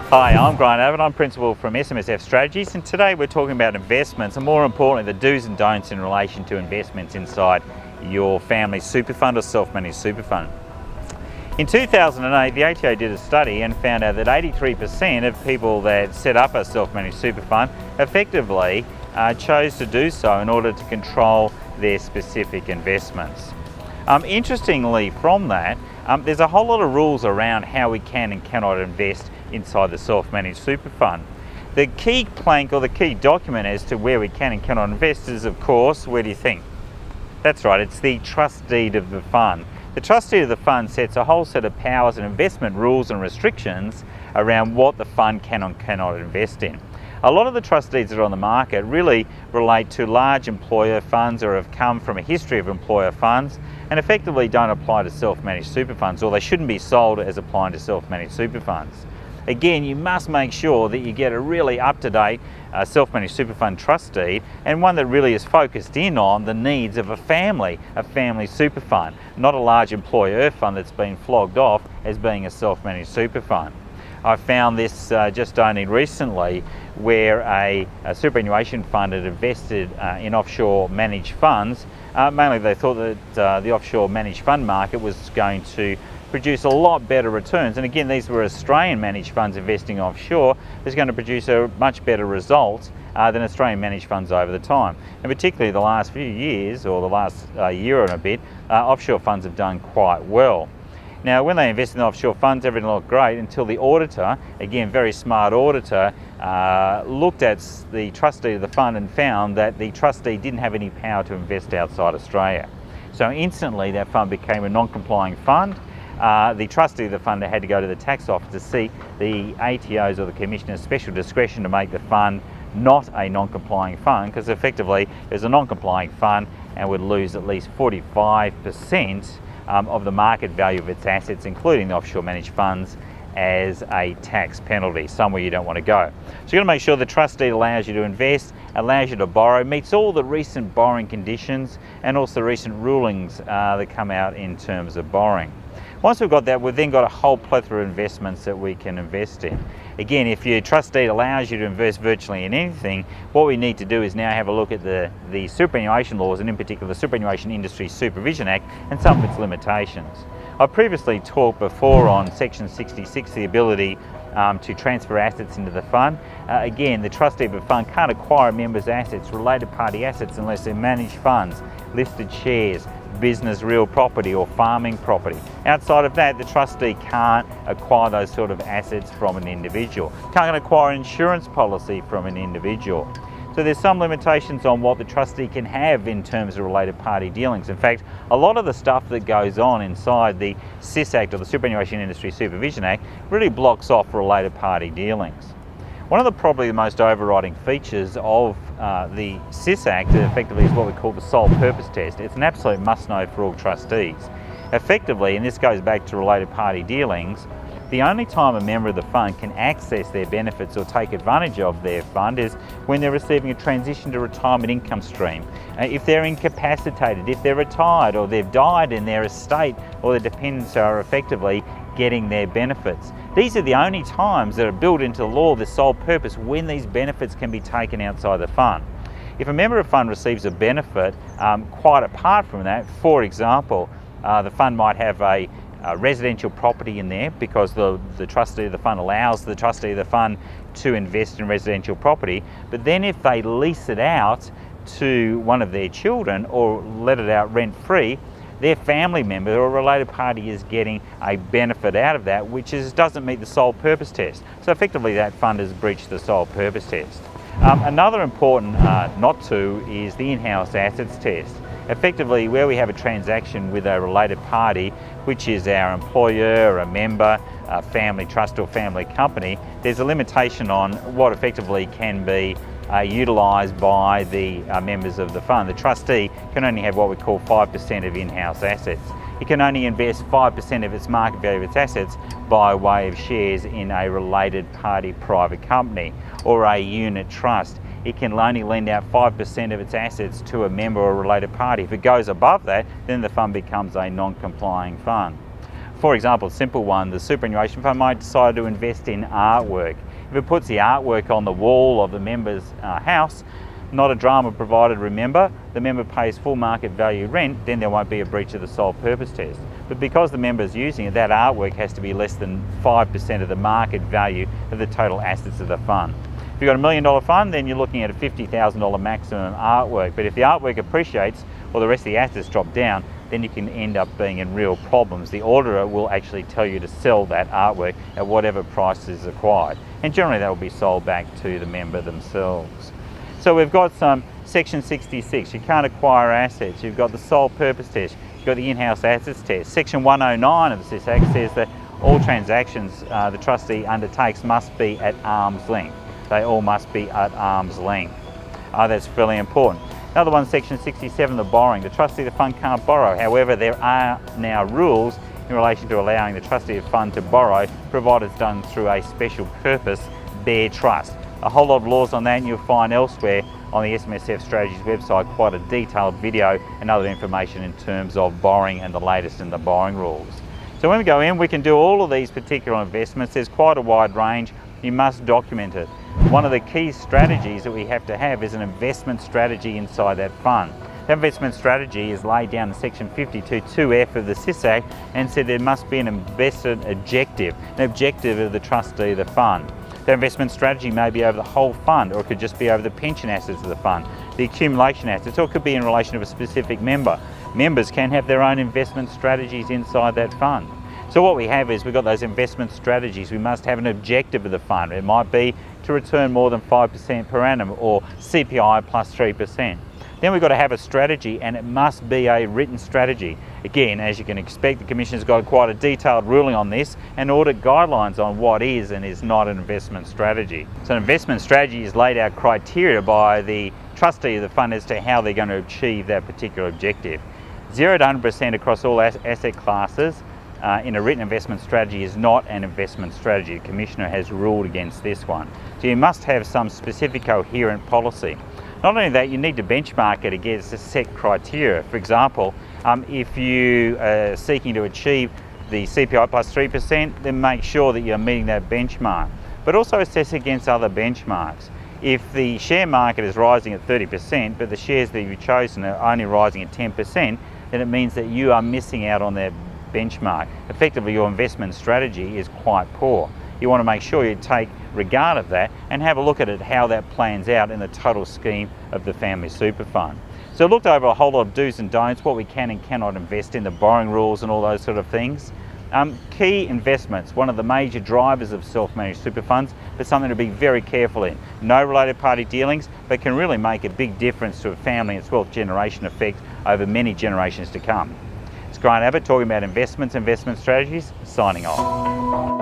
Hi, I'm Brian Abbott. I'm Principal from SMSF Strategies, and today we're talking about investments and, more importantly, the do's and don'ts in relation to investments inside your family super fund or self-managed super fund. In 2008, the ATO did a study and found out that 83% of people that set up a self-managed super fund effectively chose to do so in order to control their specific investments. Interestingly, from that, there's a whole lot of rules around how we can and cannot invest inside the self-managed super fund. The key plank or the key document as to where we can and cannot invest is, of course, where do you think? That's right, it's the trust deed of the fund. The trust deed of the fund sets a whole set of powers and investment rules and restrictions around what the fund can and cannot invest in. A lot of the trust deeds that are on the market really relate to large employer funds or have come from a history of employer funds and effectively don't apply to self-managed super funds, or they shouldn't be sold as applying to self-managed super funds. Again, you must make sure that you get a really up-to-date self-managed super fund trust deed, and one that really is focused in on the needs of a family super fund, not a large employer fund that's been flogged off as being a self-managed super fund. I found this just only recently, where a superannuation fund had invested in offshore managed funds. Mainly they thought that the offshore managed fund market was going to produce a lot better returns, and again, these were Australian managed funds investing offshore. Is going to produce a much better result than Australian managed funds over the time, and particularly the last few years, or the last year and a bit, offshore funds have done quite well. Now, when they invest in offshore funds, everything looked great until the auditor, again very smart auditor, looked at the trustee of the fund and found that the trustee didn't have any power to invest outside Australia. So instantly that fund became a non-complying fund. The trustee of the fund had to go to the tax office to seek the ATO's or the Commissioner's special discretion to make the fund not a non-complying fund, because effectively it was a non-complying fund and would lose at least 45% of the market value of its assets, including the offshore managed funds, as a tax penalty, somewhere you don't want to go. So you've got to make sure the trust deed allows you to invest, allows you to borrow, meets all the recent borrowing conditions and also recent rulings that come out in terms of borrowing. Once we've got that, we've then got a whole plethora of investments that we can invest in. Again, if your trust deed allows you to invest virtually in anything, what we need to do is now have a look at the superannuation laws, and in particular the Superannuation Industry Supervision Act and some of its limitations. I previously talked before on Section 66, the ability to transfer assets into the fund. Again, the trustee of a fund can't acquire members' assets, related party assets, unless they're managed funds, listed shares, business real property or farming property. Outside of that, the trustee can't acquire those sort of assets from an individual. Can't acquire an insurance policy from an individual. So there's some limitations on what the trustee can have in terms of related party dealings. In fact, a lot of the stuff that goes on inside the SIS Act, or the Superannuation Industry Supervision Act, really blocks off related party dealings. One of the probably the most overriding features of the SIS Act effectively is what we call the sole purpose test. It's an absolute must-know for all trustees. Effectively, and this goes back to related party dealings, the only time a member of the fund can access their benefits or take advantage of their fund is when they're receiving a transition to retirement income stream. If they're incapacitated, if they're retired, or they've died in their estate, or their dependents are effectively getting their benefits. These are the only times that are built into the law, the sole purpose, when these benefits can be taken outside the fund. If a member of the fund receives a benefit quite apart from that, for example, the fund might have a residential property in there because the trustee of the fund allows the trustee of the fund to invest in residential property, but then if they lease it out to one of their children or let it out rent-free, their family member or related party is getting a benefit out of that, which doesn't meet the sole purpose test. So effectively that fund has breached the sole purpose test. Another important not to is the in-house assets test. Effectively, where we have a transaction with a related party, which is our employer, a member, a family trust or family company, there's a limitation on what effectively can be utilised by the members of the fund. The trustee can only have what we call 5% of in-house assets. It can only invest 5% of its market value of its assets by way of shares in a related party private company or a unit trust. It can only lend out 5% of its assets to a member or a related party. If it goes above that, then the fund becomes a non-complying fund. For example, a simple one, the superannuation fund might decide to invest in artwork. If it puts the artwork on the wall of the member's house, not a drama provided, remember, the member pays full market value rent, then there won't be a breach of the sole purpose test. But because the member's using it, that artwork has to be less than 5% of the market value of the total assets of the fund. If you've got $1 million fund, then you're looking at a $50,000 maximum artwork. But if the artwork appreciates or the rest of the assets drop down, then you can end up being in real problems. The auditor will actually tell you to sell that artwork at whatever price is acquired. And generally that will be sold back to the member themselves. So we've got some Section 66, you can't acquire assets. You've got the sole purpose test. You've got the in-house assets test. Section 109 of the SIS Act says that all transactions the trustee undertakes must be at arm's length. They all must be at arm's length. That's fairly important. Another one, Section 67, the borrowing. The trustee of the fund can't borrow. However, there are now rules in relation to allowing the trustee of the fund to borrow, provided it's done through a special purpose, bare trust. A whole lot of laws on that, and you'll find elsewhere on the SMSF Strategies website quite a detailed video and other information in terms of borrowing and the latest in the borrowing rules. So when we go in, we can do all of these particular investments. There's quite a wide range. You must document it. One of the key strategies that we have to have is an investment strategy inside that fund. That investment strategy is laid down in Section 52(2)(f) of the SIS Act and said there must be an investment objective, an objective of the trustee of the fund. That investment strategy may be over the whole fund, or it could just be over the pension assets of the fund, the accumulation assets, or it could be in relation to a specific member. Members can have their own investment strategies inside that fund. So what we have is we've got those investment strategies. We must have an objective of the fund. It might be to return more than 5% per annum or CPI plus 3%. Then we've got to have a strategy, and it must be a written strategy. Again, as you can expect, the Commission's got quite a detailed ruling on this and audit guidelines on what is and is not an investment strategy. So an investment strategy is laid out criteria by the trustee of the fund as to how they're going to achieve that particular objective. 0 to 100% across all asset classes in a written investment strategy is not an investment strategy. The Commissioner has ruled against this one. So you must have some specific coherent policy. Not only that, you need to benchmark it against a set criteria. For example, if you are seeking to achieve the CPI plus 3%, then make sure that you're meeting that benchmark. But also assess against other benchmarks. If the share market is rising at 30%, but the shares that you've chosen are only rising at 10%, then it means that you are missing out on that benchmark. Effectively, your investment strategy is quite poor. You want to make sure you take regard of that and have a look at it, how that plans out in the total scheme of the family super fund. So I looked over a whole lot of do's and don'ts, what we can and cannot invest in, the borrowing rules and all those sort of things. Key investments, one of the major drivers of self-managed super funds, but something to be very careful in. No related party dealings, but can really make a big difference to a family and its wealth generation effect over many generations to come. It's Grant Abbott talking about investments, investment strategies, signing off.